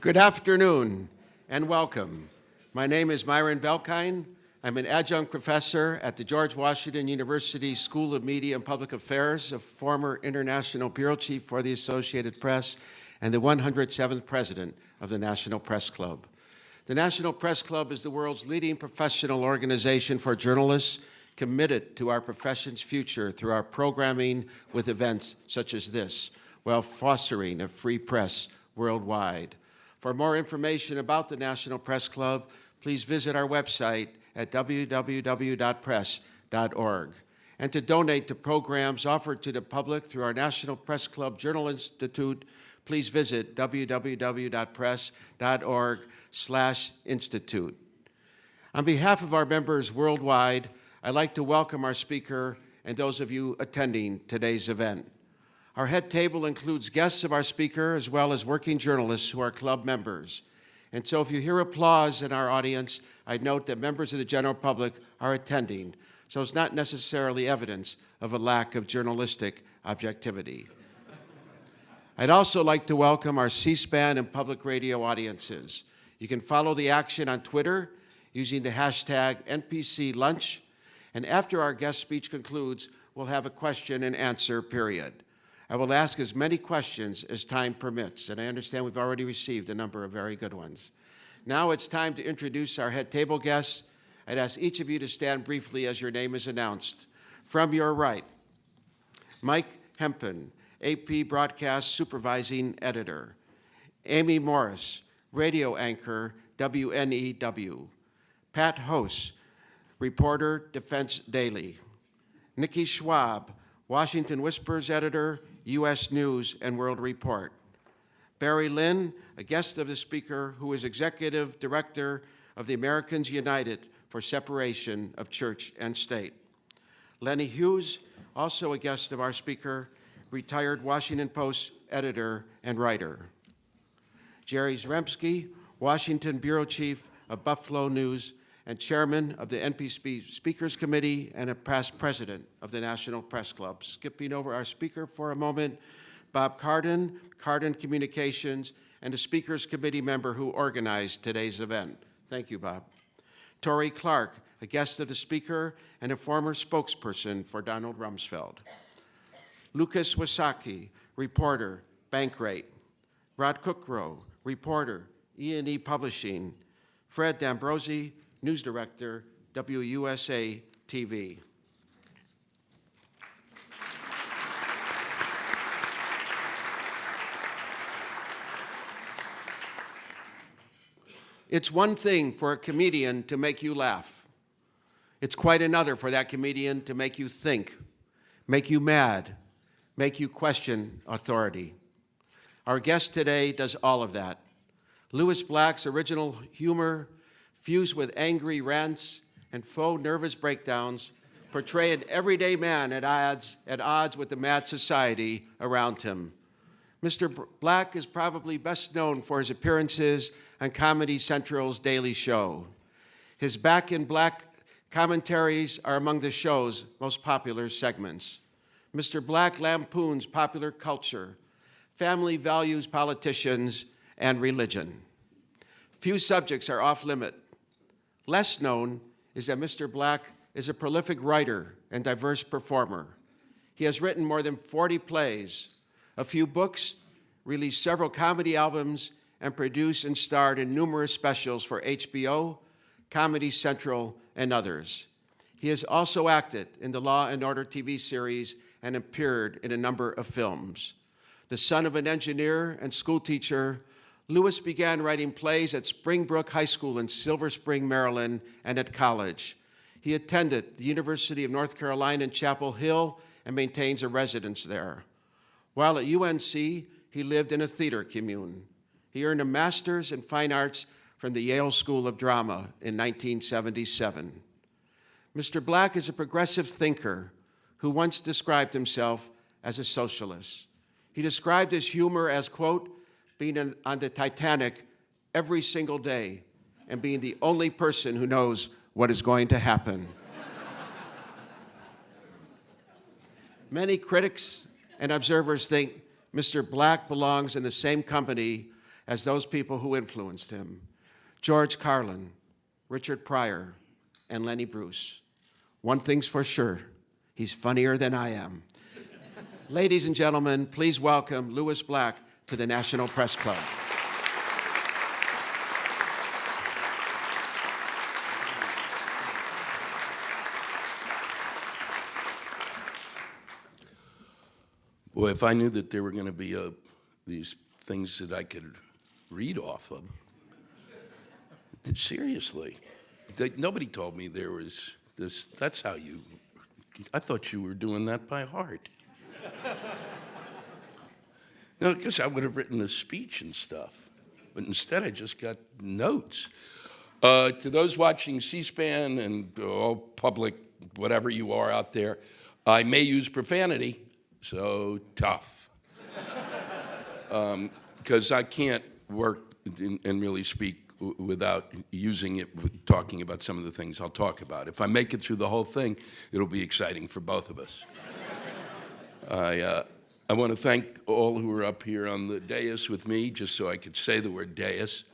Good afternoon and welcome. My name is Myron Belkine. I'm an adjunct professor at the George Washington University School of Media and Public Affairs, a former international bureau chief for the Associated Press, and the 107th president of the National Press Club. The National Press Club is the world's leading professional organization for journalists committed to our profession's future through our programming with events such as this, while fostering a free press worldwide. For more information about the National Press Club, please visit our website at www.press.org. And to donate to programs offered to the public through our National Press Club Journal Institute, please visit www.press.org/institute. On behalf of our members worldwide, I'd like to welcome our speaker and those of you attending today's event. Our head table includes guests of our speaker as well as working journalists who are club members. And so if you hear applause in our audience, I'd note that members of the general public are attending, so it's not necessarily evidence of a lack of journalistic objectivity. I'd also like to welcome our C-SPAN and public radio audiences. You can follow the action on Twitter using the hashtag NPCLunch, and after our guest speech concludes, we'll have a question and answer period. I will ask as many questions as time permits, and I understand we've already received a number of very good ones. Now it's time to introduce our head table guests. I'd ask each of you to stand briefly as your name is announced. From your right, Mike Hempen, AP Broadcast Supervising Editor. Amy Morris, Radio Anchor, WNEW. Pat Host, Reporter, Defense Daily. Nikki Schwab, Washington Whispers Editor, U.S. News and World Report. Barry Lynn, a guest of the speaker who is Executive Director of the Americans United for Separation of Church and State. Lenny Hughes, also a guest of our speaker, retired Washington Post editor and writer. Jerry Zremski, Washington Bureau Chief of Buffalo News and chairman of the NPC Speakers Committee and a past president of the National Press Club. Skipping over our speaker for a moment, Bob Cardin, Cardin Communications, and a Speakers Committee member who organized today's event. Thank you, Bob. Tori Clark, a guest of the speaker and a former spokesperson for Donald Rumsfeld. Lucas Wasaki, reporter, Bankrate. Rod Cookrow, reporter, E&E Publishing. Fred D'Ambrosi, news director, WUSA TV. It's one thing for a comedian to make you laugh. It's quite another for that comedian to make you think, make you mad, make you question authority. Our guest today does all of that. Lewis Black's original humor, fused with angry rants and faux nervous breakdowns, portray an everyday man at odds with the mad society around him. Mr. Black is probably best known for his appearances on Comedy Central's Daily Show. His Back in Black commentaries are among the show's most popular segments. Mr. Black lampoons popular culture, family values, politicians, and religion. Few subjects are off-limit. Less known is that Mr. Black is a prolific writer and diverse performer. He has written more than 40 plays, a few books, released several comedy albums, and produced and starred in numerous specials for HBO, Comedy Central, and others. He has also acted in the Law and Order TV series and appeared in a number of films. The son of an engineer and school teacher, Lewis began writing plays at Springbrook High School in Silver Spring, Maryland, and at college. He attended the University of North Carolina in Chapel Hill and maintains a residence there. While at UNC, he lived in a theater commune. He earned a master's in fine arts from the Yale School of Drama in 1977. Mr. Black is a progressive thinker who once described himself as a socialist. He described his humor as, quote, being on the Titanic every single day and being the only person who knows what is going to happen. Many critics and observers think Mr. Black belongs in the same company as those people who influenced him: George Carlin, Richard Pryor, and Lenny Bruce. One thing's for sure, he's funnier than I am. Ladies and gentlemen, please welcome Louis Black to the National Press Club. Boy, if I knew that there were going to be these things that I could read off of, seriously, nobody told me there was this. That's how you. I thought you were doing that by heart. No, because I would have written a speech and stuff, but instead I just got notes. To those watching C-SPAN and all public, whatever you are out there, I may use profanity. So tough, because I can't work and really speak without using it, talking about some of the things I'll talk about. If I make it through the whole thing, it'll be exciting for both of us. I want to thank all who are up here on the dais with me, just so I could say the word dais.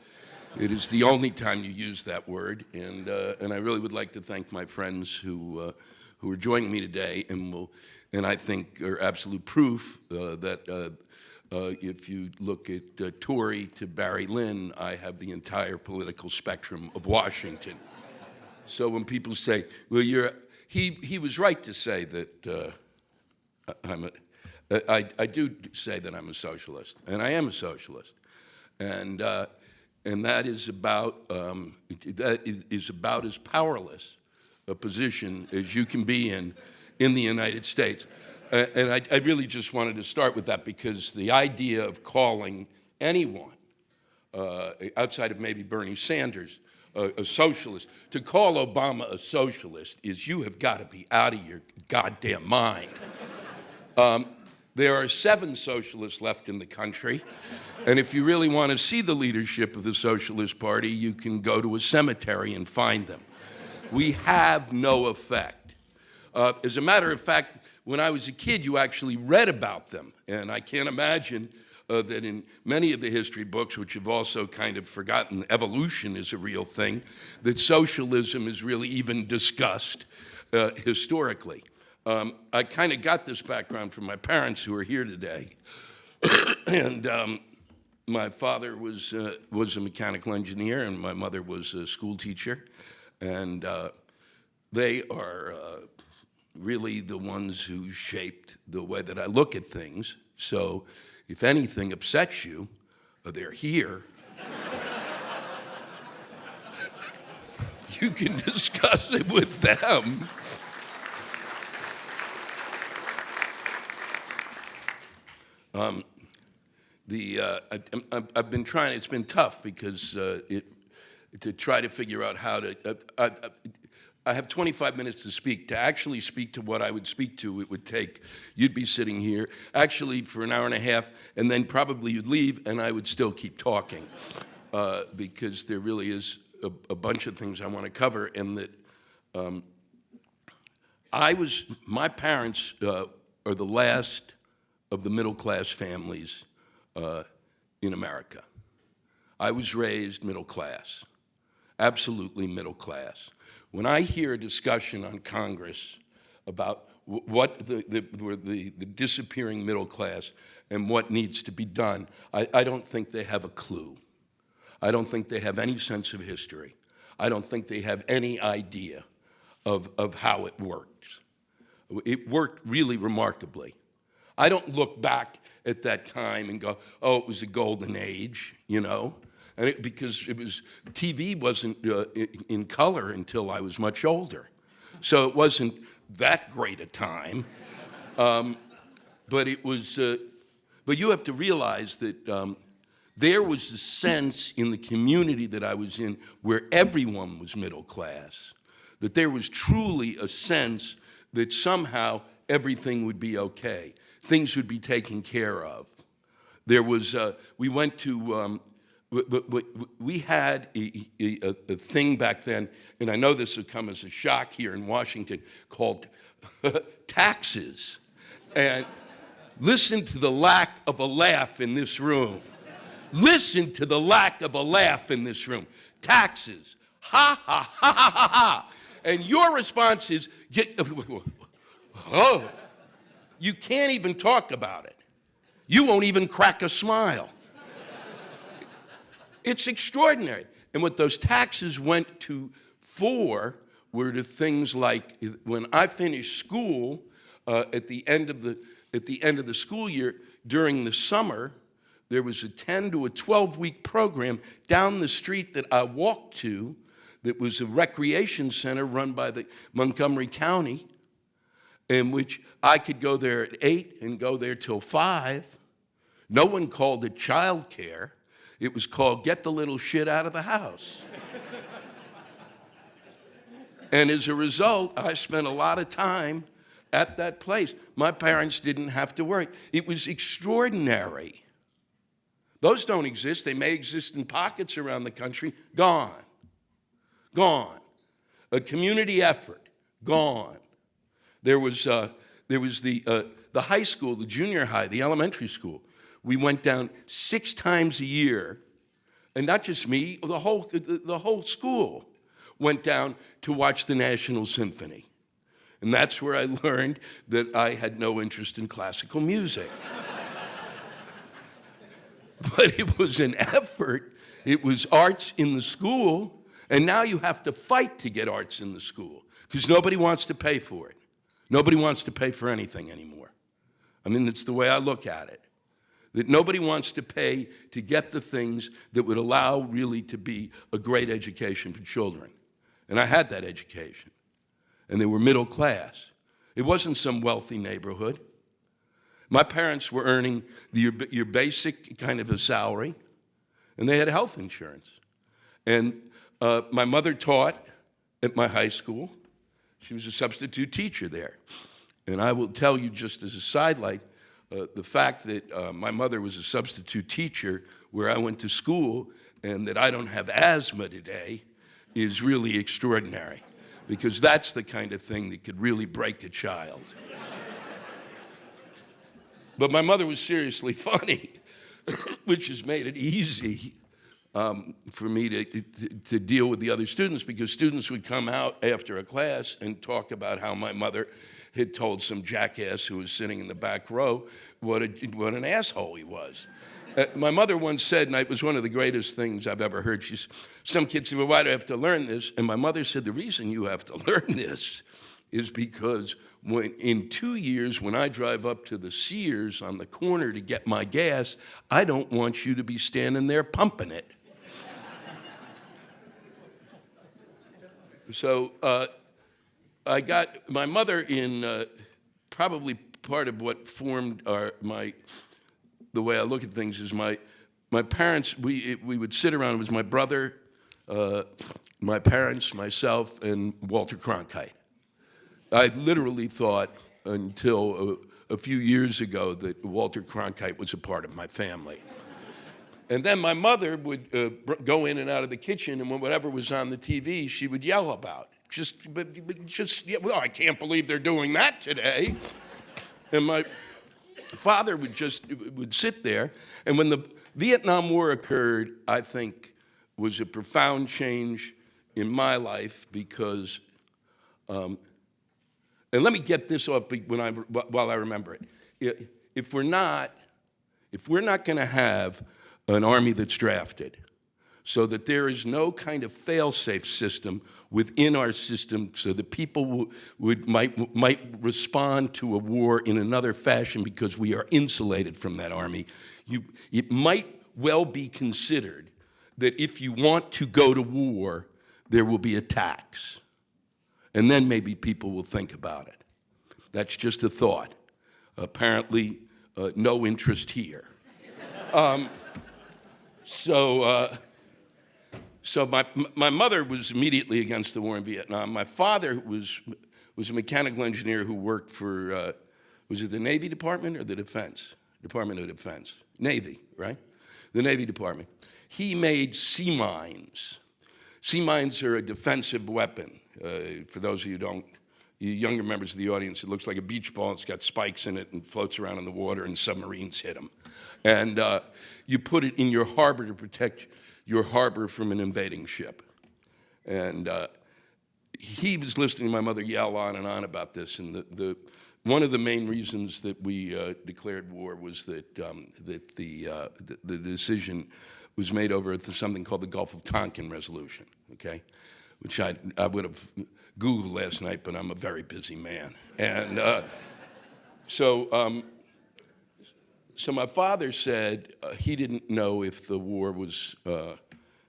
It is the only time you use that word, and I really would like to thank my friends who are joining me today, and I think are absolute proof that if you look at Tory to Barry Lynn, I have the entire political spectrum of Washington. So when people say, well, he was right to say that I do say that I'm a socialist, and I am a socialist. And that is about as powerless a position as you can be in the United States. And I really just wanted to start with that, because the idea of calling anyone, outside of maybe Bernie Sanders, a socialist, to call Obama a socialist is, you have got to be out of your goddamn mind. There are 7 socialists left in the country, and if you really want to see the leadership of the Socialist Party, you can go to a cemetery and find them. We have no effect. As a matter of fact, when I was a kid, you actually read about them, and I can't imagine that in many of the history books, which have also kind of forgotten evolution is a real thing, that socialism is really even discussed historically. I kind of got this background from my parents, who are here today, and my father was a mechanical engineer, and my mother was a school teacher, and they are really the ones who shaped the way that I look at things. So if anything upsets you, they're here. You can discuss it with them. I've been trying. It's been tough because to try to figure out how to. I have 25 minutes to speak. To actually speak to what I would speak to, it would take. You'd be sitting here actually for an hour and a half, and then probably you'd leave, and I would still keep talking because there really is a bunch of things I want to cover, and that my parents are the last of the middle-class families in America. I was raised middle class, absolutely middle class. When I hear a discussion on Congress about what the disappearing middle class and what needs to be done, I don't think they have a clue. I don't think they have any sense of history. I don't think they have any idea of how it works. It worked really remarkably. I don't look back at that time and go, oh, it was a golden age, you know? And because TV wasn't in color until I was much older. So it wasn't that great a time. But it was, but you have to realize that there was a sense in the community that I was in where everyone was middle class, that there was truly a sense that somehow everything would be okay. Things would be taken care of. There was, we went to, we had a thing back then, and I know this would come as a shock here in Washington, called taxes. And listen to the lack of a laugh in this room. Listen to the lack of a laugh in this room. Taxes. Ha, ha, ha, ha, ha, ha. And your response is, oh, you can't even talk about it. You won't even crack a smile. It's extraordinary. And what those taxes went to for were to things like, when I finished school at the end of the school year, during the summer, there was a 10 to a 12-week program down the street that I walked to that was a recreation center run by the Montgomery County, in which I could go there at 8 and go there till 5. No one called it child care. It was called get the little shit out of the house. And as a result, I spent a lot of time at that place. My parents didn't have to work. It was extraordinary. Those don't exist. They may exist in pockets around the country. Gone. Gone. A community effort. Gone. There was the high school, the junior high, the elementary school. We went down 6 times a year, and not just me, the whole school went down to watch the National Symphony. And that's where I learned that I had no interest in classical music. But it was an effort. It was arts in the school, and now you have to fight to get arts in the school because nobody wants to pay for it. Nobody wants to pay for anything anymore. I mean, it's the way I look at it. That nobody wants to pay to get the things that would allow really to be a great education for children. And I had that education. And they were middle class. It wasn't some wealthy neighborhood. My parents were earning your basic kind of a salary, and they had health insurance. And my mother taught at my high school. She was a substitute teacher there. And I will tell you just as a sidelight, the fact that my mother was a substitute teacher where I went to school and that I don't have asthma today is really extraordinary, because that's the kind of thing that could really break a child. But my mother was seriously funny, which has made it easy for me to deal with the other students, because students would come out after a class and talk about how my mother had told some jackass who was sitting in the back row what an asshole he was. My mother once said, and it was one of the greatest things I've ever heard, some kids said, well, why do I have to learn this? And my mother said, the reason you have to learn this is because in 2 years, when I drive up to the Sears on the corner to get my gas, I don't want you to be standing there pumping it. So I got my mother in probably part of what formed the way I look at things is my parents, we would sit around. It was my brother, my parents, myself, and Walter Cronkite. I literally thought until a few years ago that Walter Cronkite was a part of my family. And then my mother would go in and out of the kitchen, and whatever was on the TV, she would yell about. Well, I can't believe they're doing that today. And my father would sit there, and when the Vietnam War occurred, I think was a profound change in my life because, and let me get this off while I remember it. If we're not going to have an army that's drafted, so that there is no kind of fail-safe system within our system so that people might respond to a war in another fashion because we are insulated from that army, it might well be considered that if you want to go to war, there will be a tax. And then maybe people will think about it. That's just a thought. Apparently, no interest here. So my mother was immediately against the war in Vietnam. My father was a mechanical engineer who worked for, was it the Navy Department or the Defense? Department of Defense. Navy, right? The Navy Department. He made sea mines. Sea mines are a defensive weapon. For those of you you younger members of the audience, it looks like a beach ball. It's got spikes in it and floats around in the water, and submarines hit them. And you put it in your harbor to protect your harbor from an invading ship. And he was listening to my mother yell on and on about this, and one of the main reasons that we declared war was that the decision was made over something called the Gulf of Tonkin Resolution, okay? Which I would have Googled last night, but I'm a very busy man. And so my father said he didn't know if the war was,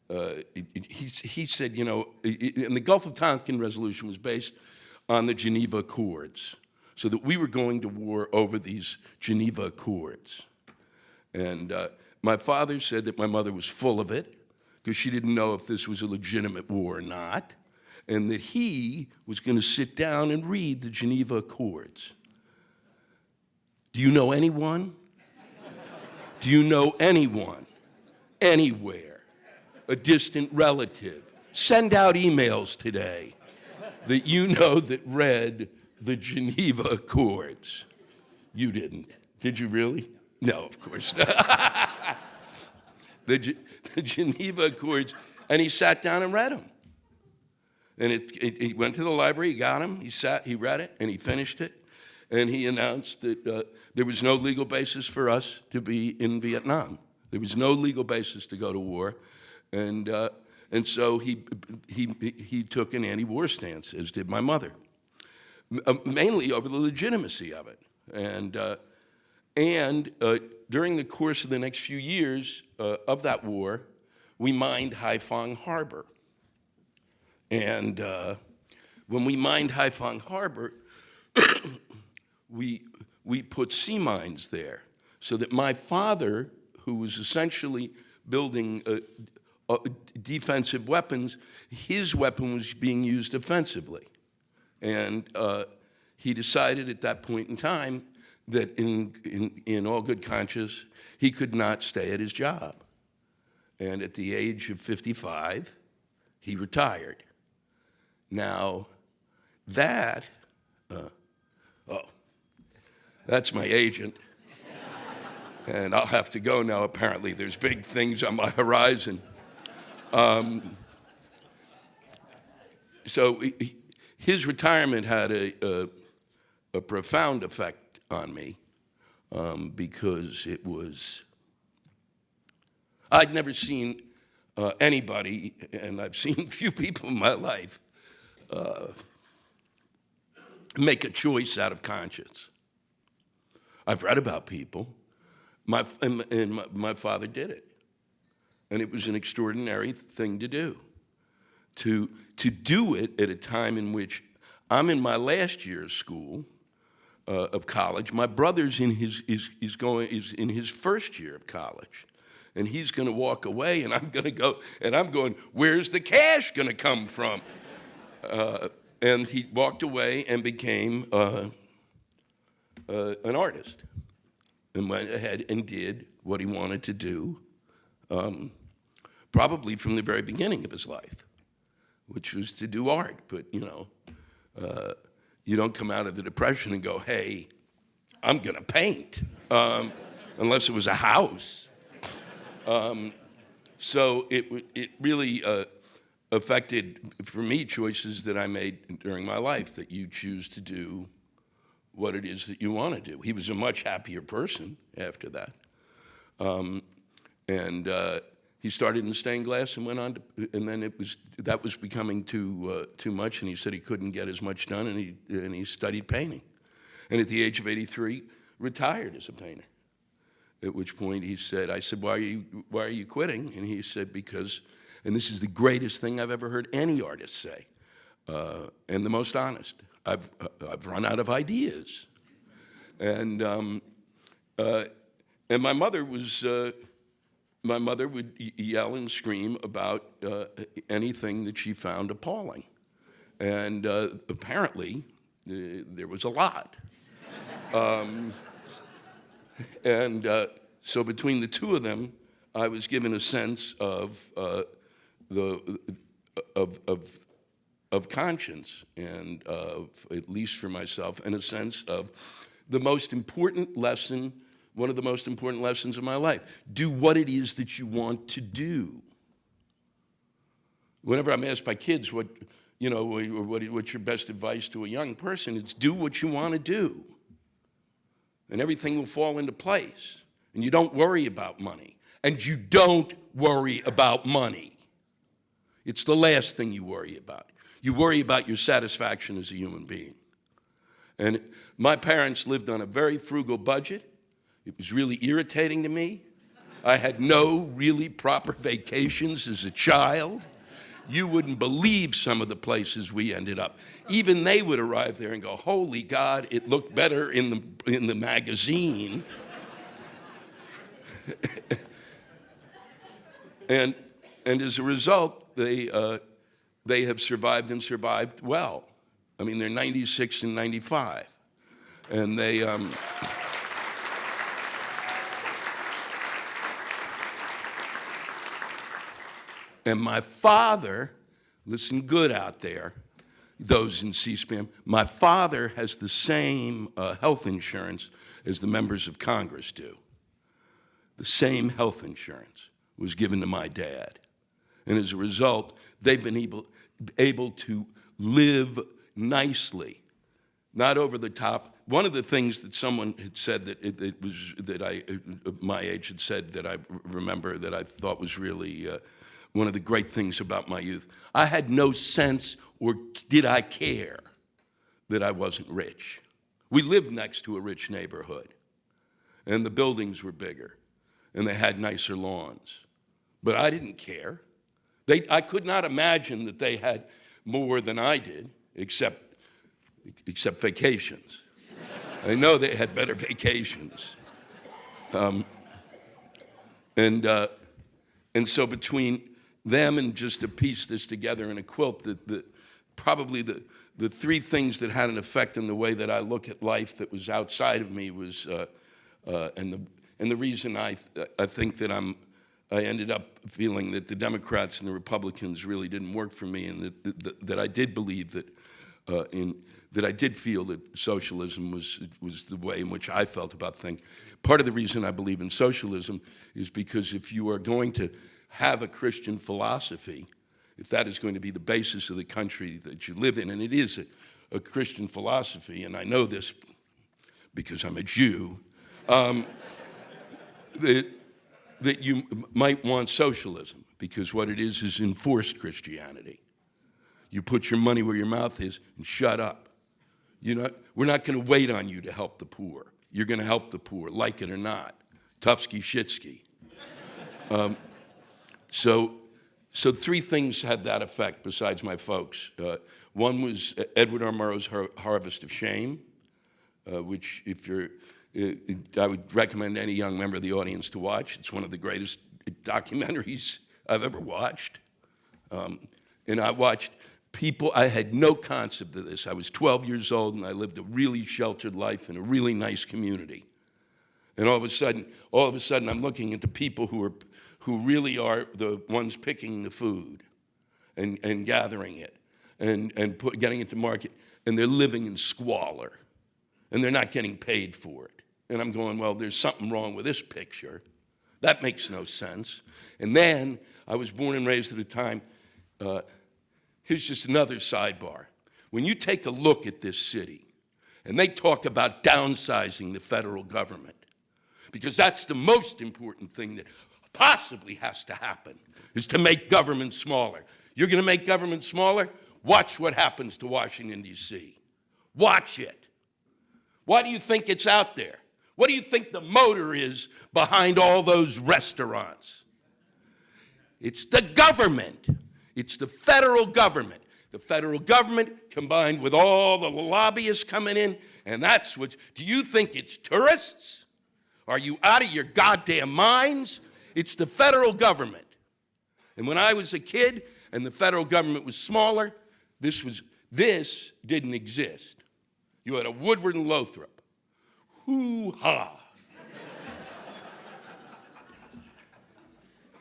he said, you know, and the Gulf of Tonkin Resolution was based on the Geneva Accords, so that we were going to war over these Geneva Accords. And my father said that my mother was full of it, because she didn't know if this was a legitimate war or not, and that he was going to sit down and read the Geneva Accords. Do you know anyone? Do you know anyone, anywhere, a distant relative? Send out emails today that you know that read the Geneva Accords. You didn't. Did you really? No, of course not. The Geneva Accords, and he sat down and read them. And he went to the library, he got them, he read it, and he finished it. And he announced that there was no legal basis for us to be in Vietnam. There was no legal basis to go to war. And so he took an anti-war stance, as did my mother, mainly over the legitimacy of it. And during the course of the next few years of that war, we mined Haiphong Harbor. And when we mined Haiphong Harbor, we put sea mines there, so that my father, who was essentially building defensive weapons, his weapon was being used offensively. And he decided at that point in time that in all good conscience, he could not stay at his job. And at the age of 55, he retired. Now, that's my agent. And I'll have to go now, apparently. There's big things on my horizon. So his retirement had a profound effect on me because it was, I'd never seen anybody, and I've seen few people in my life, make a choice out of conscience. I've read about people. My father did it. And it was an extraordinary thing to do. To do it at a time in which I'm in my last year of school, of college. My brother's in his in his first year of college. And he's going to walk away, and I'm going to go, and I'm going, where's the cash going to come from? And he walked away and became an artist, and went ahead and did what he wanted to do, probably from the very beginning of his life, which was to do art. But, you know, you don't come out of the Depression and go, hey, I'm going to paint, unless it was a house. So it really affected, for me, choices that I made during my life, that you choose to do what it is that you want to do. He was a much happier person after that. He started in stained glass and went on to, and then that was becoming too much, and he said he couldn't get as much done, and he studied painting. And at the age of 83, retired as a painter. At which point he said, I said, why are you quitting? And he said, because, and this is the greatest thing I've ever heard any artist say, and the most honest, I've run out of ideas. And my mother would yell and scream about anything that she found appalling. And apparently, there was a lot. So between the two of them, I was given a sense of conscience, and of, at least for myself, and a sense of the most important lesson one of the most important lessons of my life. Do what it is that you want to do. Whenever I'm asked by kids what's your best advice to a young person, it's do what you want to do. And everything will fall into place. And you don't worry about money. And you don't worry about money. It's the last thing you worry about. You worry about your satisfaction as a human being. And my parents lived on a very frugal budget. It was really irritating to me. I had no really proper vacations as a child. You wouldn't believe some of the places we ended up. Even they would arrive there and go, holy God, it looked better in the magazine. and as a result, they have survived and survived well. I mean, they're 96 and 95. And they... And my father, listen good out there, those in C-SPAN, my father has the same health insurance as the members of Congress do. The same health insurance was given to my dad. And as a result, they've been able to live nicely, not over the top. One of the things that someone had said my age had said that I remember that I thought was really one of the great things about my youth. I had no sense, or did I care, that I wasn't rich. We lived next to a rich neighborhood, and the buildings were bigger, and they had nicer lawns. But I didn't care. I could not imagine that they had more than I did, except vacations. I know they had better vacations. And so between them and just to piece this together in a quilt, probably the three things that had an effect on the way that I look at life that was outside of me was, and the reason I think that I ended up feeling that the Democrats and the Republicans really didn't work for me, and that I did believe that that I did feel that socialism was the way in which I felt about things. Part of the reason I believe in socialism is because if you are going to have a Christian philosophy, if that is going to be the basis of the country that you live in, and it is a Christian philosophy, and I know this because I'm a Jew, that you might want socialism, because what it is enforced Christianity. You put your money where your mouth is and shut up. We're not going to wait on you to help the poor. You're going to help the poor, like it or not. Tufsky Shitsky. So three things had that effect besides my folks. One was Edward R. Murrow's Harvest of Shame, which I would recommend any young member of the audience to watch. It's one of the greatest documentaries I've ever watched. And I watched people, I had no concept of this. I was 12 years old and I lived a really sheltered life in a really nice community. And all of a sudden I'm looking at the people who really are the ones picking the food and gathering it and getting it to market, and they're living in squalor and they're not getting paid for it. And I'm going, well, there's something wrong with this picture. That makes no sense. And then I was born and raised at a time, here's just another sidebar. When you take a look at this city, and they talk about downsizing the federal government, because that's the most important thing that possibly has to happen, is to make government smaller. You're going to make government smaller? Watch what happens to Washington, D.C. Watch it. Why do you think it's out there? What do you think the motor is behind all those restaurants? It's the government. It's the federal government. The federal government combined with all the lobbyists coming in, and that's what, do you think it's tourists? Are you out of your goddamn minds? It's the federal government. And when I was a kid and the federal government was smaller, this didn't exist. You had a Woodward and Lothrop. Hoo-ha.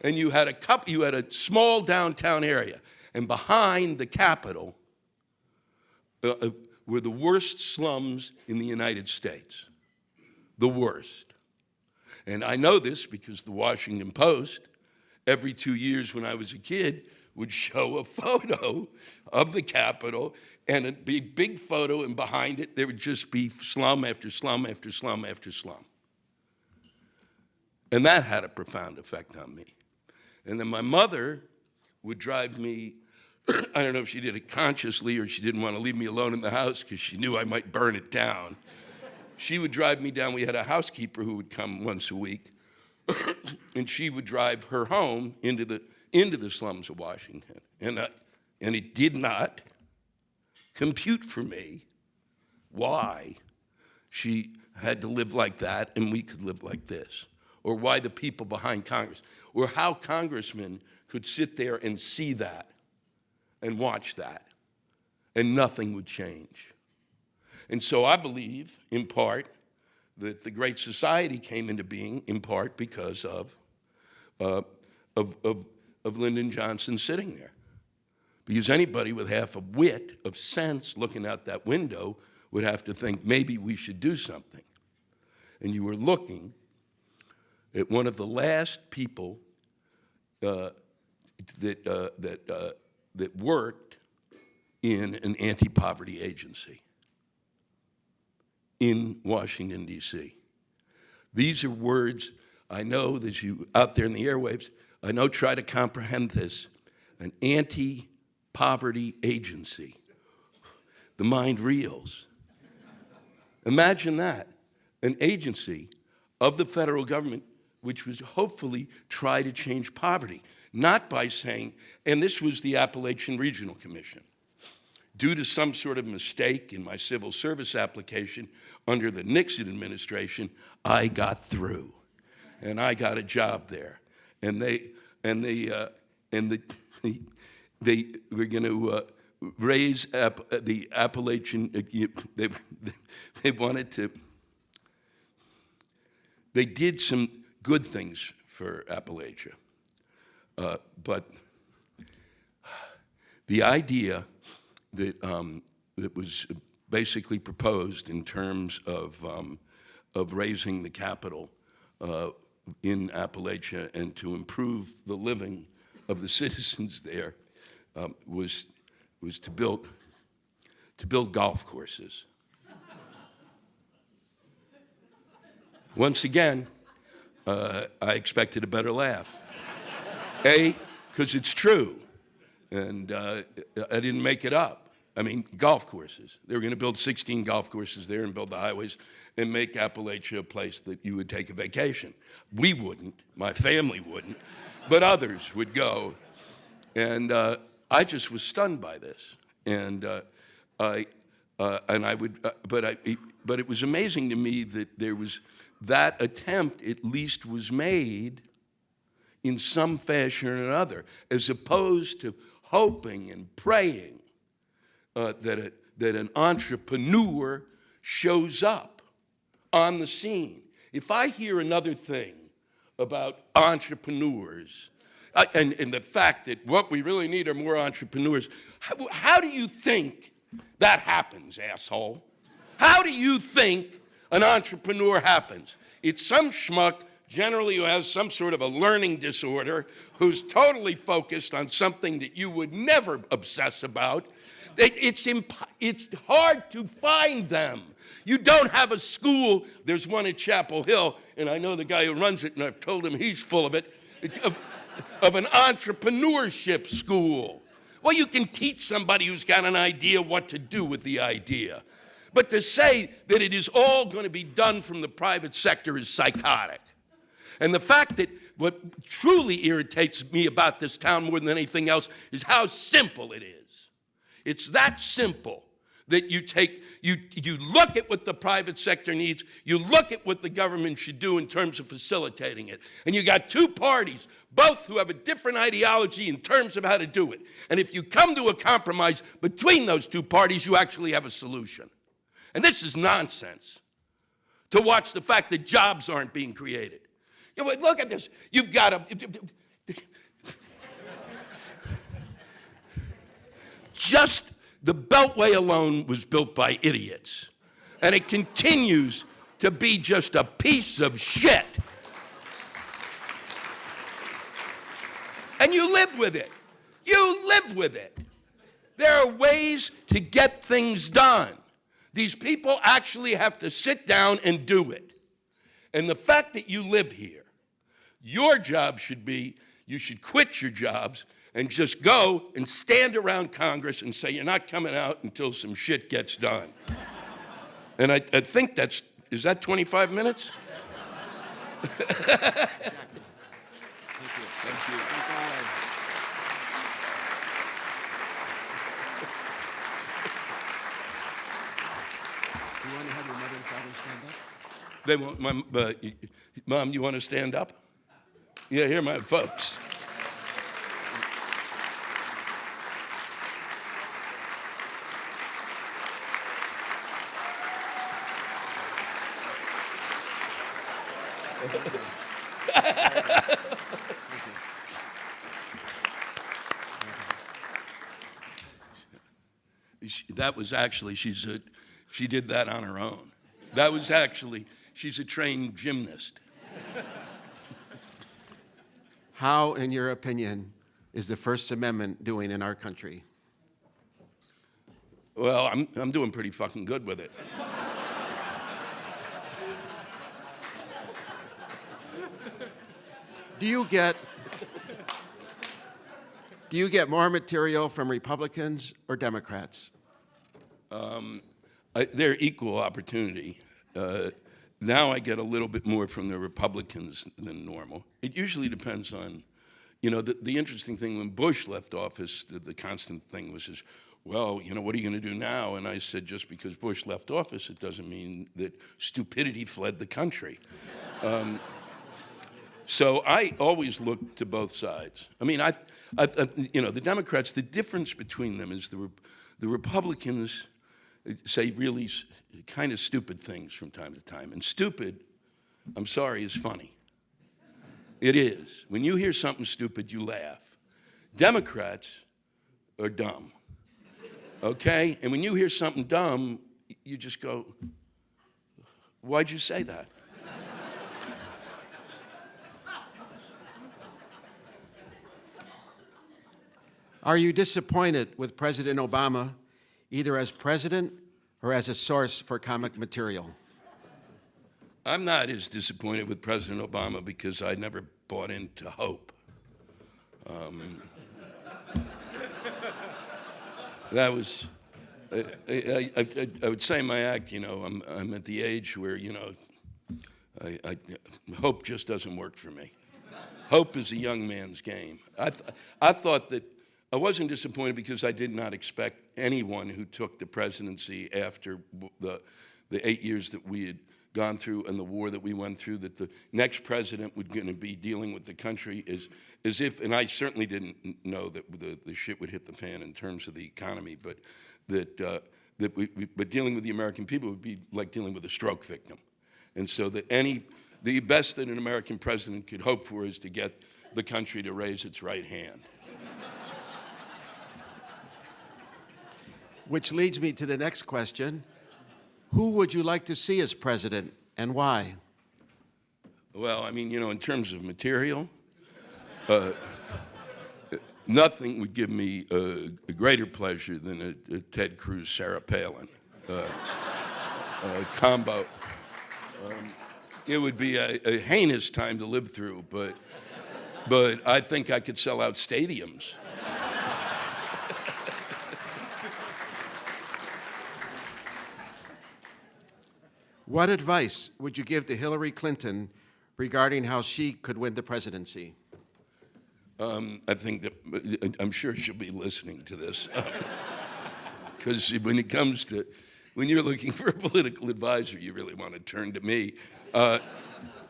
And you had a small downtown area. And behind the Capitol were the worst slums in the United States. The worst. And I know this because the Washington Post, every 2 years when I was a kid, would show a photo of the Capitol, and it'd be a big photo, and behind it there would just be slum after slum after slum after slum. And that had a profound effect on me. And then my mother would drive me, I don't know if she did it consciously or she didn't want to leave me alone in the house because she knew I might burn it down. She would drive me down. We had a housekeeper who would come once a week, and she would drive her home into the slums of Washington. And it did not compute for me why she had to live like that and we could live like this, or why the people behind Congress, or how congressmen could sit there and see that and watch that, and nothing would change. And so I believe, in part, that the Great Society came into being, in part, because of Lyndon Johnson sitting there. Because anybody with half a wit of sense looking out that window would have to think, maybe we should do something. And you were looking at one of the last people that worked in an anti-poverty agency in Washington, D.C. These are words I know that you out there in the airwaves, I know try to comprehend this. An anti-poverty agency. The mind reels. Imagine that. An agency of the federal government which was hopefully try to change poverty. Not by saying, and this was the Appalachian Regional Commission. Due to some sort of mistake in my civil service application under the Nixon administration, I got through, and I got a job there. And they were going to raise the Appalachian. They wanted to. They did some good things for Appalachia, but the idea that was basically proposed in terms of raising the capital in Appalachia and to improve the living of the citizens there was to build golf courses. Once again, I expected a better laugh. A, because it's true, and I didn't make it up. I mean, golf courses. They were going to build 16 golf courses there and build the highways and make Appalachia a place that you would take a vacation. We wouldn't, my family wouldn't, but others would go. And I just was stunned by this. And but it was amazing to me that there was that attempt at least was made in some fashion or another, as opposed to hoping and praying that an entrepreneur shows up on the scene. If I hear another thing about entrepreneurs, and the fact that what we really need are more entrepreneurs, how do you think that happens, asshole? How do you think an entrepreneur happens? It's some schmuck, generally who has some sort of a learning disorder, who's totally focused on something that you would never obsess about. It's hard to find them. You don't have a school. There's one at Chapel Hill, and I know the guy who runs it, and I've told him he's full of it, of an entrepreneurship school. Well, you can teach somebody who's got an idea what to do with the idea. But to say that it is all going to be done from the private sector is psychotic. And the fact that what truly irritates me about this town more than anything else is how simple it is. It's that simple that you look at what the private sector needs, you look at what the government should do in terms of facilitating it. And you got two parties, both who have a different ideology in terms of how to do it. And if you come to a compromise between those two parties, you actually have a solution. And this is nonsense, to watch the fact that jobs aren't being created. You know, look at this. You've got a... Just the Beltway alone was built by idiots. And it continues to be just a piece of shit And you live with it. You live with it. There are ways to get things done. These people actually have to sit down and do it. And the fact that you live here, your job should be, you should quit your jobs and just go and stand around Congress and say you're not coming out until some shit gets done. And I think is that 25 minutes? Exactly. Thank you. Thank you. Do you want to have your mother and father stand up? They want Mom, you want to stand up? Yeah, here are my folks. That was actually, she did that on her own. That was actually, she's a trained gymnast. How, in your opinion, is the First Amendment doing in our country? Well, I'm doing pretty fucking good with it. Do you get more material from Republicans or Democrats? They're equal opportunity. Now I get a little bit more from the Republicans than normal. It usually depends on, the interesting thing when Bush left office, the constant thing was just, well, what are you going to do now? And I said, just because Bush left office, it doesn't mean that stupidity fled the country. So I always look to both sides. I mean, the Democrats, the difference between them is the Republicans say really kind of stupid things from time to time. And stupid, I'm sorry, is funny. It is. When you hear something stupid, you laugh. Democrats are dumb, okay? And when you hear something dumb, you just go, why'd you say that? Are you disappointed with President Obama, either as president or as a source for comic material? I'm not as disappointed with President Obama because I never bought into hope. That was, I would say in my act, I'm at the age where, hope just doesn't work for me. Hope is a young man's game. I thought that I wasn't disappointed because I did not expect anyone who took the presidency after the 8 years that we had gone through and the war that we went through, that the next president was going to be dealing with the country as if, and I certainly didn't know that the shit would hit the fan in terms of the economy, but but dealing with the American people would be like dealing with a stroke victim. And so the best that an American president could hope for is to get the country to raise its right hand. Which leads me to the next question. Who would you like to see as president and why? Well, I mean, in terms of material, nothing would give me a greater pleasure than a Ted Cruz, Sarah Palin combo. It would be a heinous time to live through, but I think I could sell out stadiums. What advice would you give to Hillary Clinton regarding how she could win the presidency? I think that I'm sure she'll be listening to this. Because when you're looking for a political advisor, you really want to turn to me. I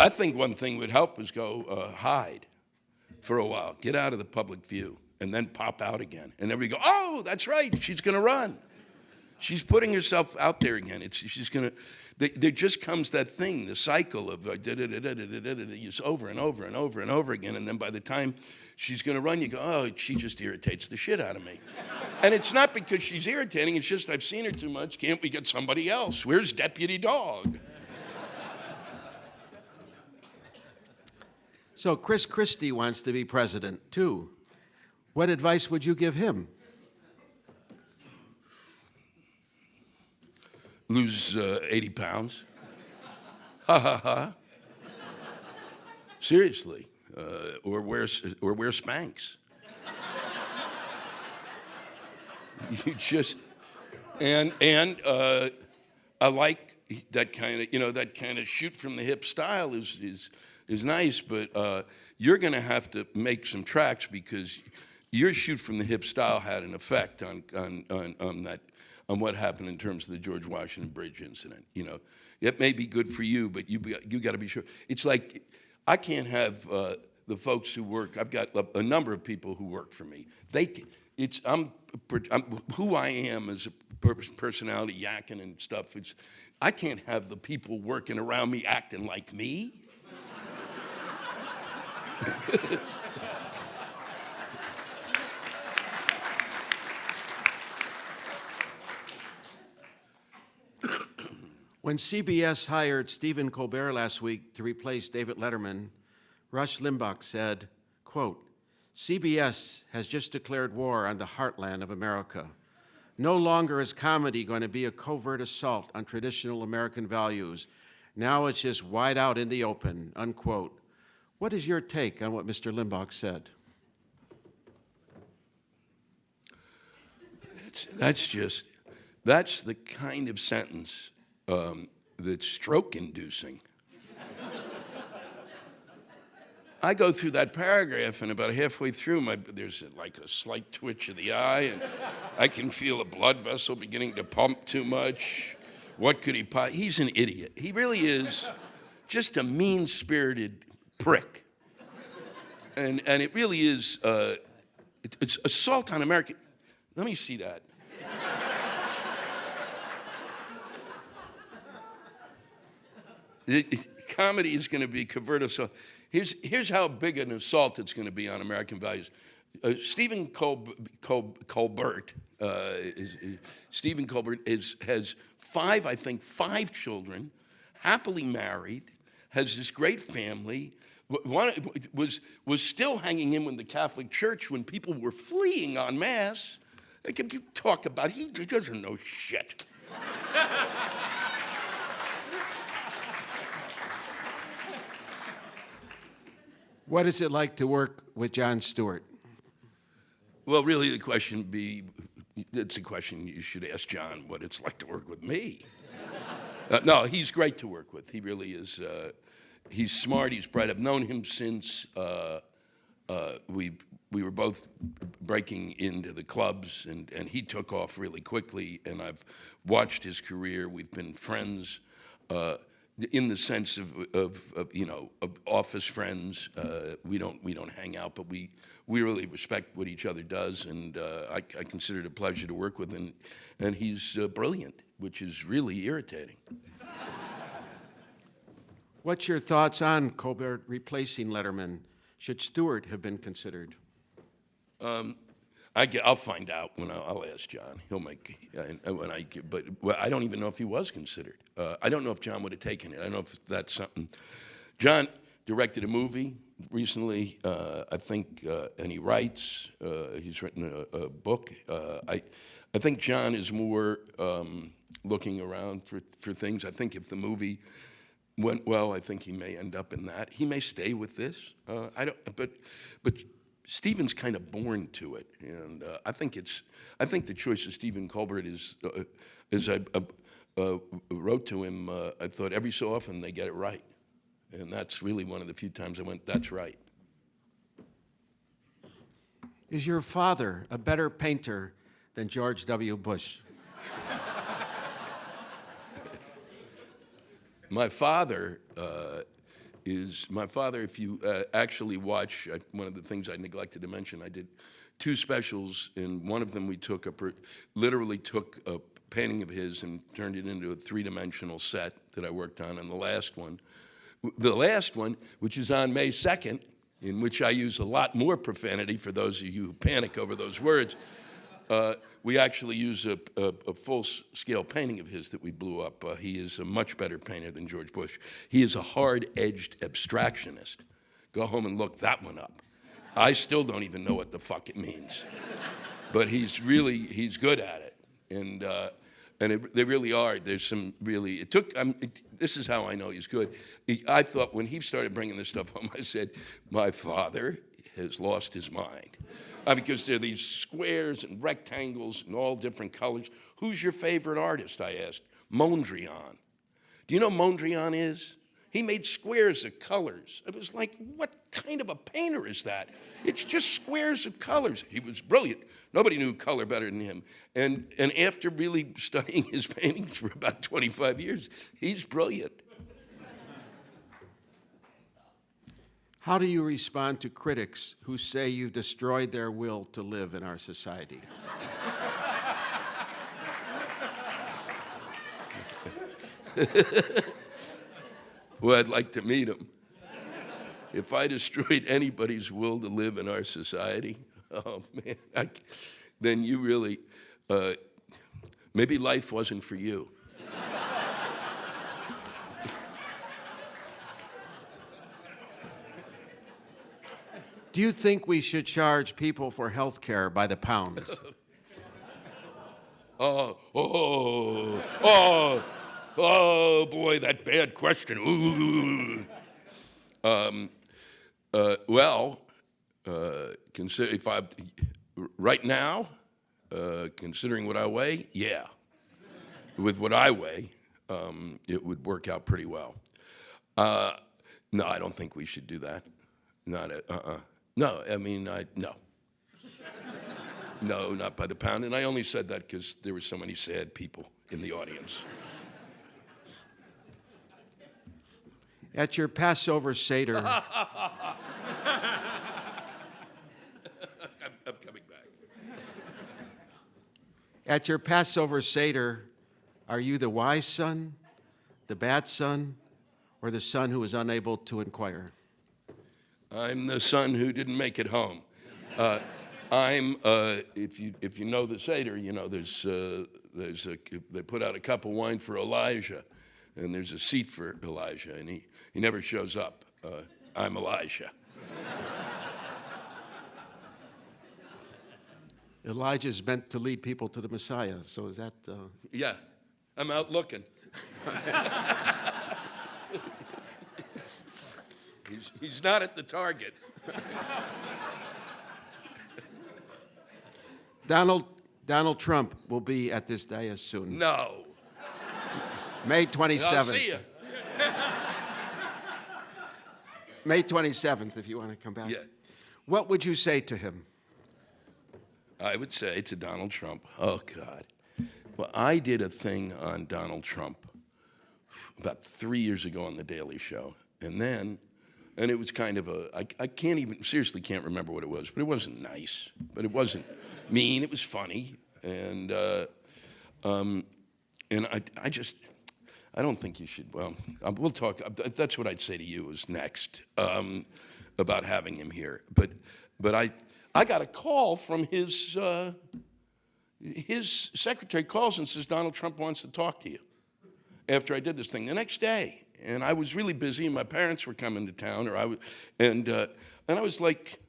think one thing would help is go hide for a while, get out of the public view, and then pop out again. And then we go, oh, that's right, she's going to run. She's putting herself out there again. She's going to. There just comes that thing, the cycle of it's over and over and over and over again. And then by the time she's going to run, you go, oh, she just irritates the shit out of me. And it's not because she's irritating. It's just I've seen her too much. Can't we get somebody else? Where's Deputy Dog? So Chris Christie wants to be president, too. What advice would you give him? Lose 80 pounds. Ha ha ha. Seriously. Or wear Spanx. You just, and I like that kind of shoot from the hip style is nice, but you're going to have to make some tracks because your shoot from the hip style had an effect on what happened in terms of the George Washington Bridge incident. You know, it may be good for you, but you got to be sure. It's like I can't have the folks who work. I've got a number of people who work for me. I'm who I am as a personality, yakking and stuff. I can't have the people working around me acting like me. When CBS hired Stephen Colbert last week to replace David Letterman, Rush Limbaugh said, quote, "CBS has just declared war on the heartland of America. No longer is comedy going to be a covert assault on traditional American values. Now it's just wide out in the open," unquote. What is your take on what Mr. Limbaugh said? That's the kind of sentence that's stroke-inducing. I go through that paragraph, and about halfway through, there's like a slight twitch of the eye, and I can feel a blood vessel beginning to pump too much. What could he He's an idiot. He really is just a mean-spirited prick. And it really is, it's assault on American. Let me see that. Comedy is going to be covert assault. Here's how big an assault it's going to be on American values. Stephen Colbert has five children, happily married, has this great family. Was still hanging in with the Catholic Church when people were fleeing en masse. Like, you talk about he doesn't know shit. What is it like to work with Jon Stewart? Well, really, it's a question you should ask John, what it's like to work with me. No, he's great to work with. He really is. He's smart, he's bright. I've known him since we were both breaking into the clubs, and he took off really quickly, and I've watched his career. We've been friends in the sense of office friends. We don't hang out, but we really respect what each other does, and I consider it a pleasure to work with him. And he's brilliant, which is really irritating. What's your thoughts on Colbert replacing Letterman? Should Stewart have been considered? I'll find out when I'll ask John. He'll make but I don't even know if he was considered. I don't know if John would have taken it. I don't know if that's something. John directed a movie recently, I think, and he writes. He's written a book. I think John is more looking around for things. I think if the movie went well, I think he may end up in that. He may stay with this. But Stephen's kind of born to it, and I think the choice of Stephen Colbert is, as I wrote to him, I thought every so often they get it right, and that's really one of the few times I went, that's right. Is your father a better painter than George W. Bush? My father, if you actually watch, one of the things I neglected to mention, I did 2 specials, and one of them we literally took a painting of his and turned it into a 3-dimensional set that I worked on, and the last one, which is on May 2nd, in which I use a lot more profanity for those of you who panic over those words, we actually use a full-scale painting of his that we blew up. He is a much better painter than George Bush. He is a hard-edged abstractionist. Go home and look that one up. I still don't even know what the fuck it means. But he's good at it. And they really are. There's some really, this is how I know he's good. I thought when he started bringing this stuff home, I said, my father has lost his mind. Because there are these squares and rectangles and all different colors. Who's your favorite artist, I asked. Mondrian. Do you know who Mondrian is? He made squares of colors. It was like, what kind of a painter is that? It's just squares of colors. He was brilliant. Nobody knew color better than him. And after really studying his paintings for about 25 years, he's brilliant. How do you respond to critics who say you've destroyed their will to live in our society? Well, I'd like to meet him. If I destroyed anybody's will to live in our society, oh man, then you really, maybe life wasn't for you. Do you think we should charge people for health care by the pound? Oh, boy, that bad question. Ooh. Consider right now, considering what I weigh, yeah. With what I weigh, it would work out pretty well. No, I don't think we should do that. No, I mean, no. No, not by the pound. And I only said that because there were so many sad people in the audience. At your Passover Seder, I'm coming back. At your Passover Seder, are you the wise son, the bad son, or the son who was unable to inquire? I'm the son who didn't make it home. If you know the Seder, you know they put out a cup of wine for Elijah, and there's a seat for Elijah, and he never shows up. I'm Elijah. Elijah's meant to lead people to the Messiah, so is that... Yeah, I'm out looking. He's not at the target. Donald Trump will be at this dais soon. No. May 27th. I'll see you. May 27th, if you want to come back. Yeah. What would you say to him? I would say to Donald Trump, oh, God. Well, I did a thing on Donald Trump about 3 years ago on The Daily Show. And it was kind of I seriously can't remember what it was, but it wasn't nice. But it wasn't mean, it was funny. And I don't think you should, well, we'll talk, that's what I'd say to you is next, about having him here. But I got a call from his secretary calls and says, Donald Trump wants to talk to you after I did this thing the next day. And I was really busy, and my parents were coming to town, and I was like,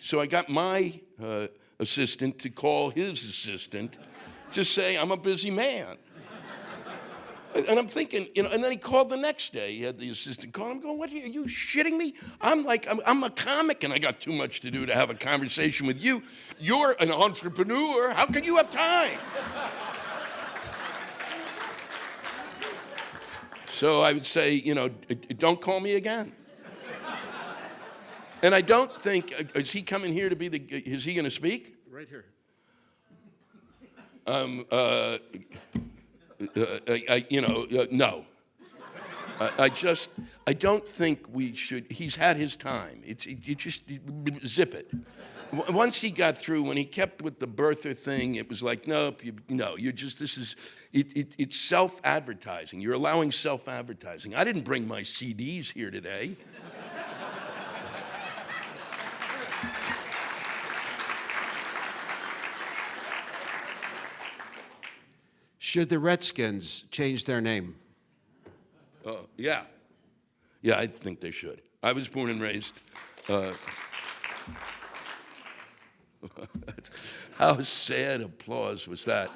so I got my assistant to call his assistant to say, I'm a busy man. And I'm thinking, and then he called the next day. He had the assistant call. I'm going, what are you shitting me? I'm a comic, and I got too much to do to have a conversation with you. You're an entrepreneur. How can you have time? So I would say, don't call me again. And I don't think, is he coming here to be is he going to speak? Right here. No. I don't think we should, he's had his time. You just zip it. Once he got through, when he kept with the birther thing, it was like, nope, it's self-advertising. You're allowing self-advertising. I didn't bring my CDs here today. Should the Redskins change their name? Yeah. Yeah, I think they should. I was born and raised How sad applause was that?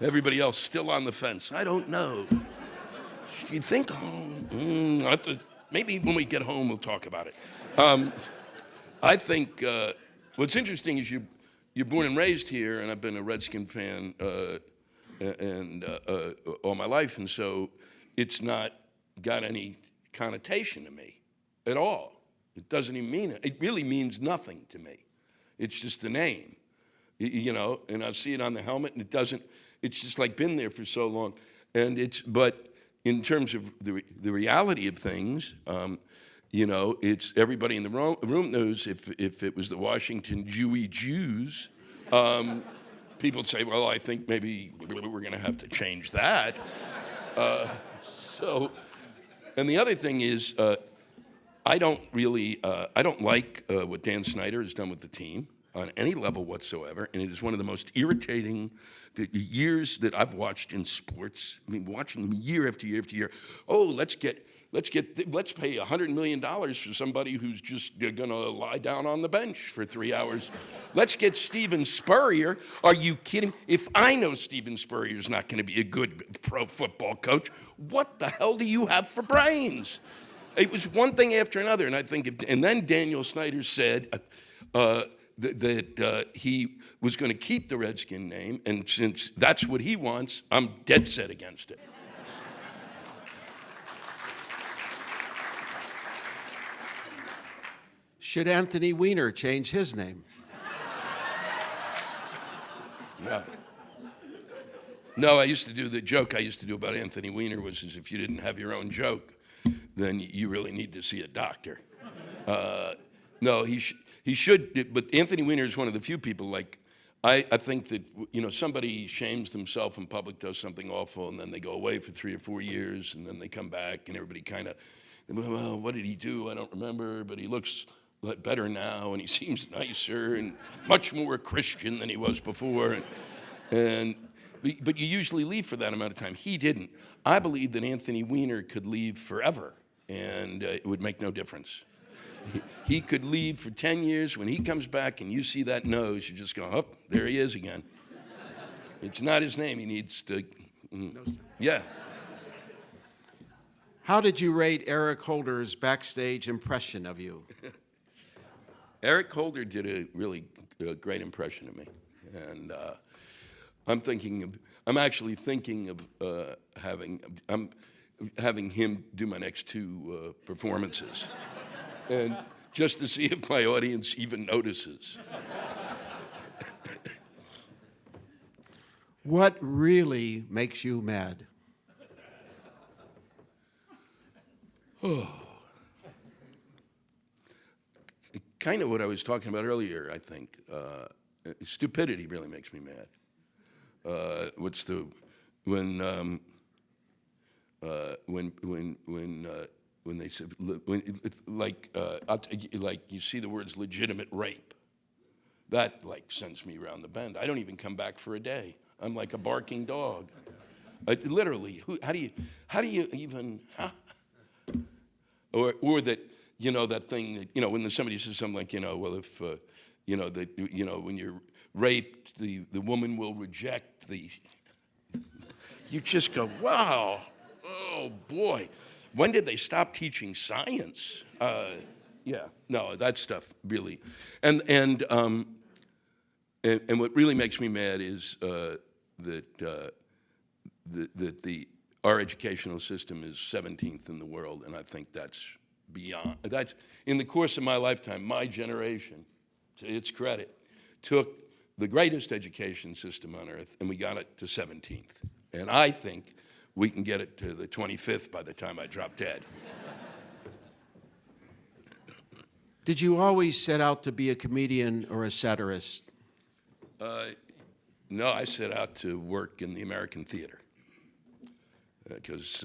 Everybody else still on the fence. I don't know. Do you think? I'll have to, maybe when we get home we'll talk about it. I think what's interesting is you're born and raised here, and I've been a Redskin fan all my life, and so it's not got any connotation to me at all. It doesn't even mean it. It really means nothing to me. It's just a name, you know. And I see it on the helmet, and it doesn't. It's just like been there for so long, but in terms of the reality of things, you know, it's everybody in the room knows if it was the Washington Jews, people would say, well, I think maybe we're going to have to change that. And the other thing is, I don't like what Dan Snyder has done with the team on any level whatsoever, and it is one of the most irritating years that I've watched in sports. I mean, watching them year after year after year. Oh, let's pay $100 million for somebody who's just going to lie down on the bench for 3 hours. Let's get Steven Spurrier. Are you kidding? If I know Steven Spurrier is not going to be a good pro football coach, what the hell do you have for brains? It was one thing after another, and I think, and then Daniel Snyder said that he was going to keep the Redskin name, and since that's what he wants, I'm dead set against it. Should Anthony Weiner change his name? Yeah. No, I used to do the joke I used to do about Anthony Weiner was as if you didn't have your own joke, then you really need to see a doctor. No, he should, but Anthony Weiner is one of the few people, like, I think that, you know, somebody shames themselves in public, does something awful, and then they go away for 3 or 4 years, and then they come back, and everybody kind of, well, what did he do? I don't remember, but he looks better now, and he seems nicer and much more Christian than he was before. But you usually leave for that amount of time. He didn't. I believe that Anthony Weiner could leave forever, and it would make no difference. He could leave for 10 years. When he comes back and you see that nose, you just go, oh, there he is again. It's not his name. He needs to, yeah. How did you rate Eric Holder's backstage impression of you? Eric Holder did a really great impression of me, and I'm actually thinking of having him do my next 2 performances, and just to see if my audience even notices. What really makes you mad? Kind of what I was talking about earlier, I think. Stupidity really makes me mad. When they said, like you see the words legitimate rape, that like sends me around the bend. I don't even come back for a day. I'm like a barking dog. Literally, how do you even, huh? Or that, you know, that thing that, you know, when somebody says something like, you know, well, if, you know, that, you know, when you're raped, the woman will reject the, you just go, wow, oh boy. When did they stop teaching science? Yeah, no, that stuff really, and what really makes me mad is that our educational system is 17th in the world, and I think that's beyond. That's in the course of my lifetime, my generation, to its credit, took the greatest education system on earth, and we got it to 17th, and I think we can get it to the 25th by the time I drop dead. Did you always set out to be a comedian or a satirist? No, I set out to work in the American theater because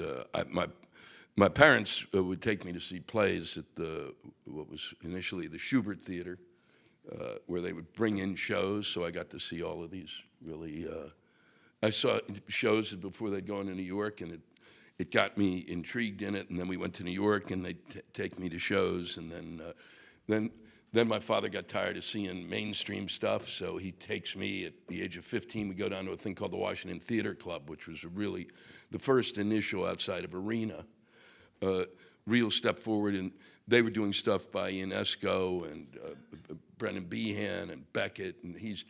my parents would take me to see plays at what was initially the Schubert Theater, where they would bring in shows, so I got to see all of these really. I saw shows before they'd go into New York, and it got me intrigued in it. And then we went to New York, and they'd take me to shows. And then Then my father got tired of seeing mainstream stuff, so he takes me at the age of 15. We go down to a thing called the Washington Theater Club, which was really the first initial outside of Arena. Real step forward, and they were doing stuff by Ionesco and Brendan Behan and Beckett, and he's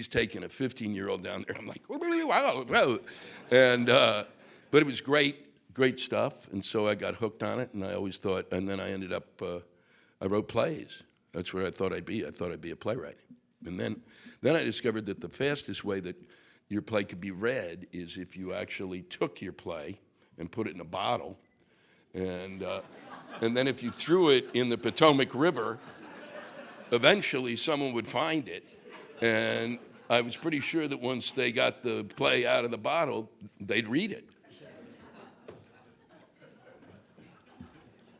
taking a 15-year-old down there. I'm like, wow. And but it was great stuff, and so I got hooked on it, and I always thought, and then I ended up, I wrote plays. That's what I thought I'd be. I thought I'd be a playwright. And then I discovered that the fastest way that your play could be read is if you actually took your play and put it in a bottle, and then if you threw it in the Potomac River, eventually someone would find it. And I was pretty sure that once they got the play out of the bottle, they'd read it.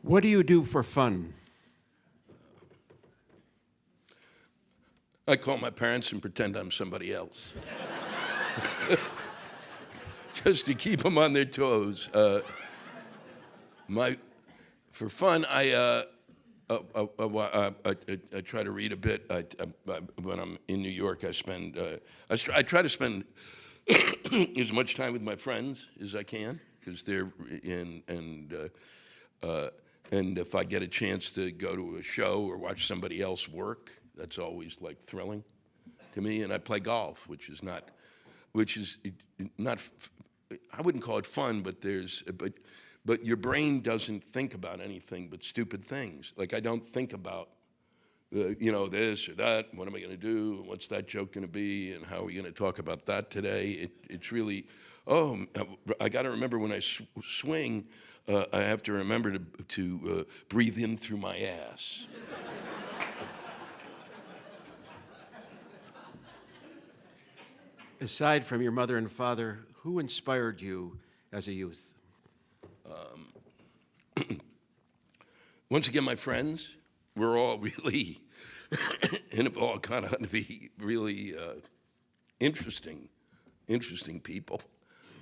What do you do for fun? I call my parents and pretend I'm somebody else. Just to keep them on their toes. For fun, I try to read a bit. When I'm in New York, I try to spend as much time with my friends as I can, because they're in, and if I get a chance to go to a show or watch somebody else work, that's always like thrilling to me. And I play golf, which is not, I wouldn't call it fun, but your brain doesn't think about anything but stupid things. Like, I don't think about, this or that. What am I going to do? What's that joke going to be? And how are we going to talk about that today? It's really, I got to remember when I swing, I have to remember to breathe in through my ass. Aside from your mother and father, who inspired you as a youth? Once again, my friends, we're all really, and have all gone on to be really interesting people.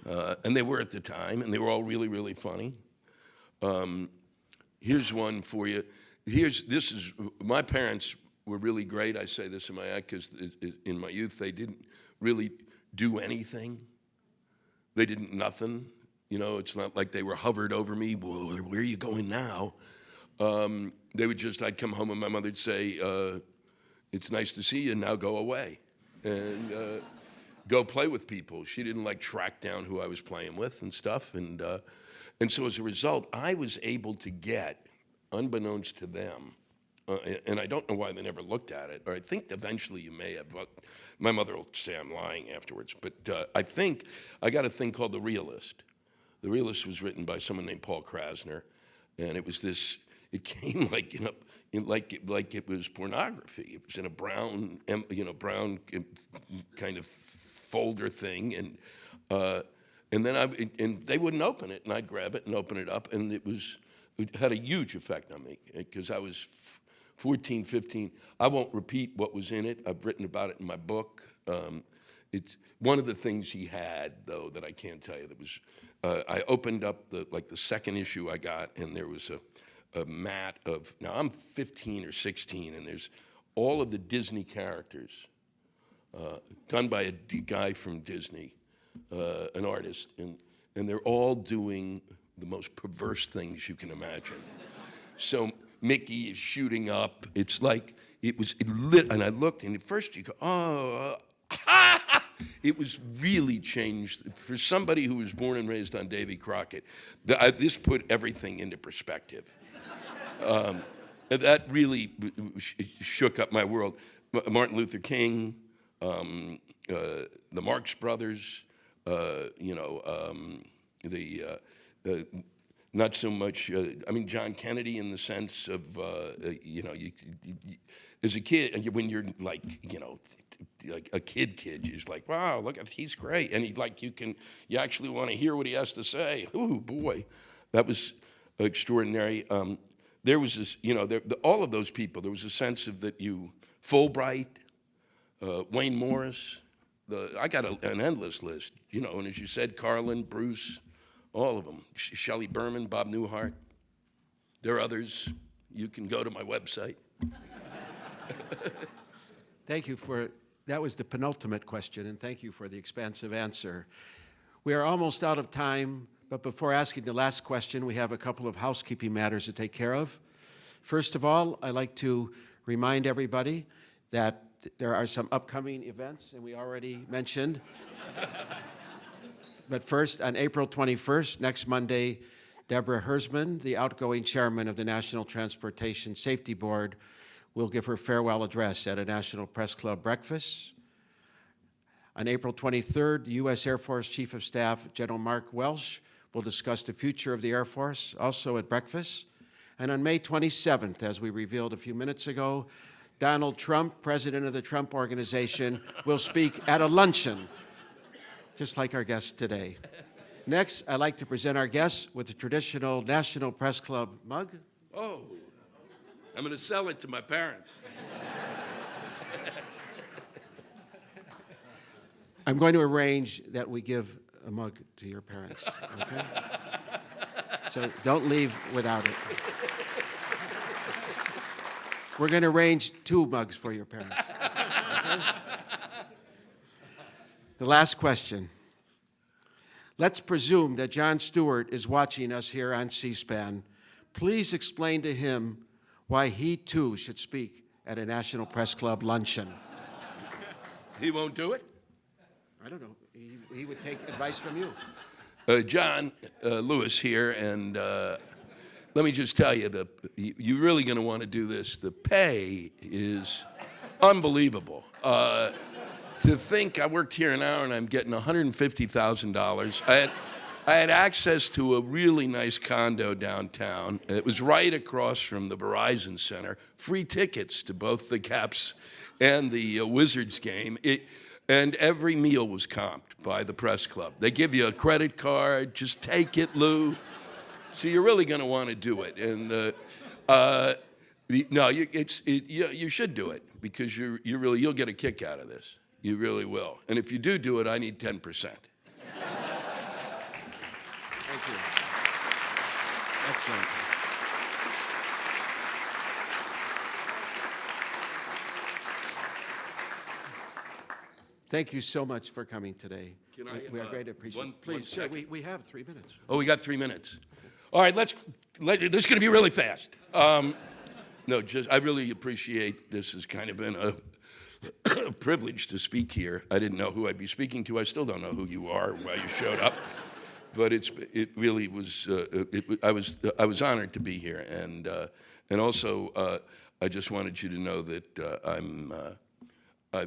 And they were at the time, and they were all really, really funny. Here's one for you. My parents were really great. I say this in my act because in my youth, they didn't really do anything. They did nothing. It's not like they were hovered over me. Well, where are you going now? They would I'd come home and my mother would say, it's nice to see you, now go away. And go play with people. She didn't track down who I was playing with and stuff. And so as a result, I was able to get, unbeknownst to them, and I don't know why they never looked at it, or I think eventually you may have, but my mother will say I'm lying afterwards, but I think I got a thing called The Realist. The Realist was written by someone named Paul Krasner, and it was it came like it was pornography. It was in a brown kind of folder thing, and then and they wouldn't open it, and I'd grab it and open it up, and it had a huge effect on me, because I was 14, 15. I won't repeat what was in it. I've written about it in my book. It's one of the things he had, though, that I can't tell you. That was, I opened up the second issue I got, and there was a mat of, now I'm 15 or 16, and there's all of the Disney characters done by a guy from Disney, an artist, and they're all doing the most perverse things you can imagine. So Mickey is shooting up. It's like it lit, and I looked, and at first you go, it was really changed. For somebody who was born and raised on Davy Crockett, this put everything into perspective. And that really shook up my world. Martin Luther King, the Marx Brothers, not so much, John Kennedy, in the sense of, as a kid, when you're like a kid, you're just like, wow, he's great. And you actually want to hear what he has to say. Ooh, boy, that was extraordinary. There was this, all of those people, there was a sense of that Fulbright, Wayne Morris, I got an endless list, and as you said, Carlin, Bruce, all of them. Shelley Berman, Bob Newhart. There are others. You can go to my website. Thank you for, that was the penultimate question, and thank you for the expansive answer. We are almost out of time, but before asking the last question, we have a couple of housekeeping matters to take care of. First of all, I'd like to remind everybody that there are some upcoming events, and we already mentioned. But first, on April 21st, next Monday, Deborah Hersman, the outgoing chairman of the National Transportation Safety Board, will give her farewell address at a National Press Club breakfast. On April 23rd, U.S. Air Force Chief of Staff General Mark Welsh will discuss the future of the Air Force, also at breakfast. And on May 27th, as we revealed a few minutes ago, Donald Trump, president of the Trump Organization, will speak at a luncheon, just like our guest today. Next, I'd like to present our guests with the traditional National Press Club mug. Oh, I'm going to sell it to my parents. I'm going to arrange that we give a mug to your parents, okay? So don't leave without it. We're going to arrange 2 mugs for your parents. Okay? The last question. Let's presume that Jon Stewart is watching us here on C-SPAN. Please explain to him why he too should speak at a National Press Club luncheon. He won't do it? I don't know. He would take advice from you. John Lewis here, and let me just tell you, you're really going to want to do this. The pay is unbelievable. To think I worked here an hour and I'm getting $150,000. I had access to a really nice condo downtown. It was right across from the Verizon Center. Free tickets to both the Caps and the Wizards game. And every meal was comped by the press club. They give you a credit card. Just take it, Lou. So you're really going to want to do it. And you should do it because you'll get a kick out of this. You really will. And if you do it, I need 10%. Thank you. Excellent. Thank you so much for coming today. We are great appreciation. Please, sure, we have 3 minutes. Oh, we got 3 minutes. All right, this is going to be really fast. I really appreciate this. Has kind of been a privilege to speak here. I didn't know who I'd be speaking to. I still don't know who you are, why you showed up. But it really was. I was honored to be here, and also I just wanted you to know that I'm. I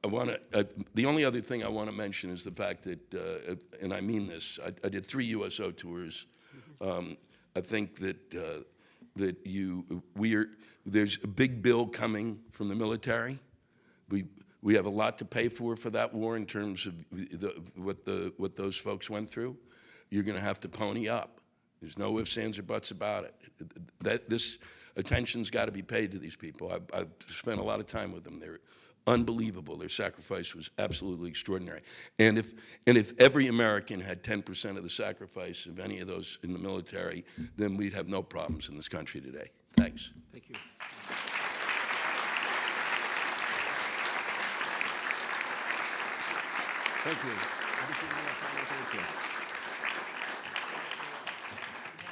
want to. The only other thing I want to mention is the fact that, and I mean this. I did 3 USO tours. I think that there's a big bill coming from the military. We have a lot to pay for that war in terms of what those folks went through. You're going to have to pony up. There's no ifs, ands, or buts about it. This attention's got to be paid to these people. I've spent a lot of time with them. They're unbelievable. Their sacrifice was absolutely extraordinary. And if every American had 10% of the sacrifice of any of those in the military, then we'd have no problems in this country today. Thanks. Thank you. Thank you. Thank you.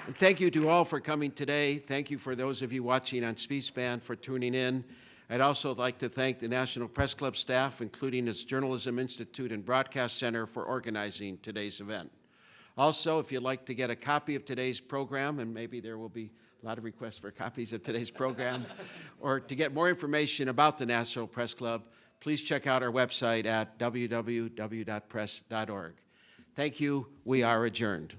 And thank you to all for coming today. Thank you for those of you watching on C-SPAN for tuning in. I'd also like to thank the National Press Club staff, including its Journalism Institute and Broadcast Center, for organizing today's event. Also, if you'd like to get a copy of today's program, and maybe there will be a lot of requests for copies of today's program, or to get more information about the National Press Club, please check out our website at www.press.org. Thank you. We are adjourned.